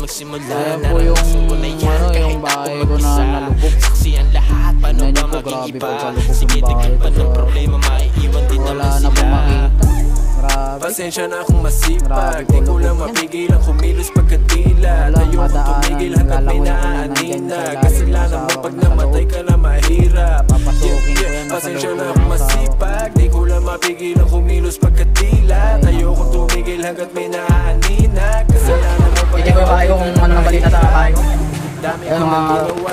magsimula Ayan na po yung, gusto ko na yan ano, kahit yung bahay ako ko na mag-isa. nalubog. Saksi ang lahat, paano Tingnan ba niyo po, maging grabe iba? po, palubog Sige, yung bahay tigil pa ko. ng problema, maiiwan din Wala naman na po sila. makita. Grabe. Pasensya na akong masipag, Grabe po, di ko lang lubog yan. mapigil ang kumilos pagkatila. Walang Tayo kong madaanan, tumigil hanggat may lalangoy ako na nandyan naanina. sa ilalim Kasalanan ng mo asawa pag ko na sa namatay loob. ka na mahirap. Papasukin ko yan, nasa Pasensya loob na ng akong asawa ko. masipag, di ko lang mapigil ang kumilos pagkatila. Tayo kong tumigil hanggat may naanina. Kasalanan mo pag Hindi ko yung bahay ko kung ano ng balita sa bahay ko. dami Ayun, ko mga- naginawa.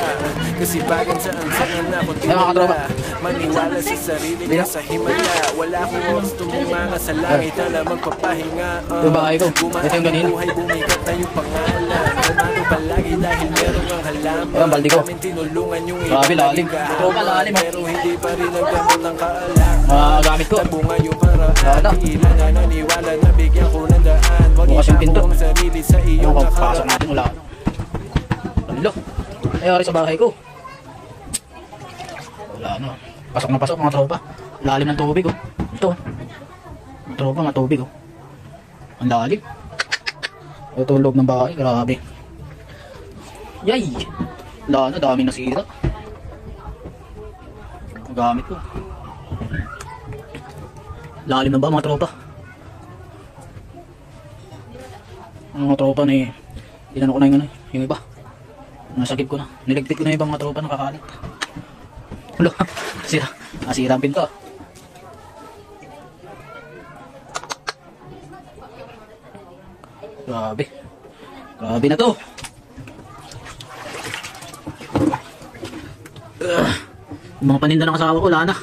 Kasi bagan saan na ako Ayun, mga katropa. Maniwala sa sarili Dito. ko sa himala. Wala akong oras tumimanga sa langit na magpapahinga. Yung bahay ko. Ito yung ganito. Buhay bumikat na yung pangalan. Kalmado palagi dahil meron ang halaman. Ayun, baldi ko. Namin tinulungan yung Grabe, lalim. higahan. Tropa, lalim, oh. Pero hindi pa rin nagkamot ng kaalam. Gamit ko. Nabunga yung paraan. Wala. Tila na naniwala na bigyan ko ng daan. Wag Bukas yung pinto. itago ang sarili sa iyong Ano, pasok nakaraan. natin, wala.Alo. Ay, ori sa bahay ko. Wala na. Pasok na pasok mga tropa. Lalim ng tubig, oh. Ito. Mga tropa, mga tubig, oh. Ang lalim. Ito yung loob ng bahay, grabe. Yay! Wala na, daming nasira. Ang gamit ko. Lalim na ba mga tropa? Ang mga tropa na eh. Inano ko na yung iba. Nasagip ko na. Niligpit ko na yung ibang mga tropa nakakalit. Wala. Sira ang pinto. Grabe. Grabe na to. Yung mga paninda ng asawa ko, wala na.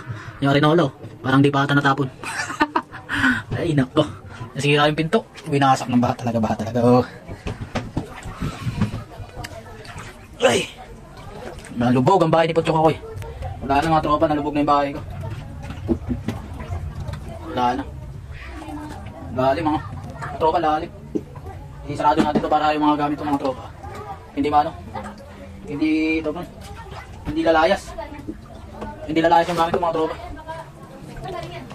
Yari na ulo. Parang di pa ata natapon. Ay, nako. Nasira yung pinto. Binasak ng baha talaga. Oh. Ay! Nalubog ang bahay ni Pochok ako eh. Wala na mga tropa, nalubog na yung bahay ko. Wala na. Lalim mga tropa, lalim. Isarado natin ito para yung mga gamit ng mga tropa. Hindi ba ano? Hindi ito man. Hindi lalayas. Hindi lalayas yung gamit ng mga tropa.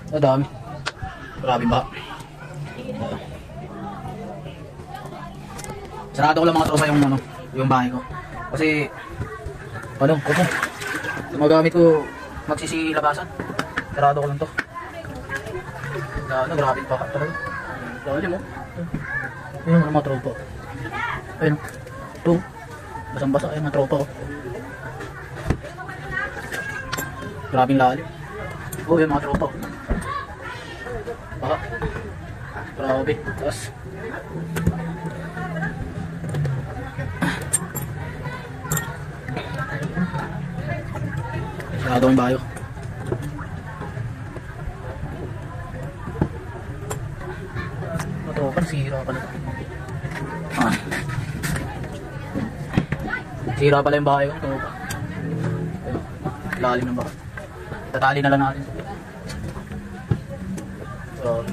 Ang dami. Grabe ba? Sarado ko lang mga tropa yung ano, yung bahay ko. Kasi ano, kupo. Yung mga gamit ko magsisilabasan. Sarado ko lang to. Ano, grabe pa talaga. Lalim mo. Ayun ang mga tropa. Ayun. Ito. Basang-basa ayun mga tropa. Grabing lalim. Oh, yun mga tropa. Baka. Grabe. Tapos. Sarado ang bayo. Tropa, sira pala. Sira pala yung bahay ko, tropa. Lalim ng bahay. Tatali na lang natin. So,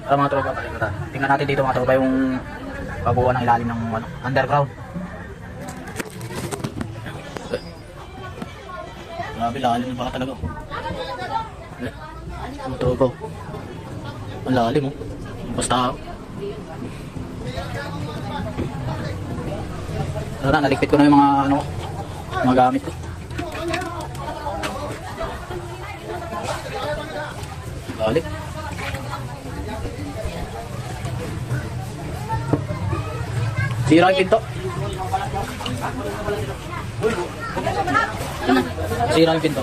mga tropa, tingnan natin dito mga tropa yung kabuuan ng ilalim ng ano, underground. Grabe, lalim ng baka talaga. Mga tropa. Ang lalim oh. Basta na, naligpit ko na yung mga ano, mga gamit ko. Lalim. Sira yung pinto. Sira yung pinto.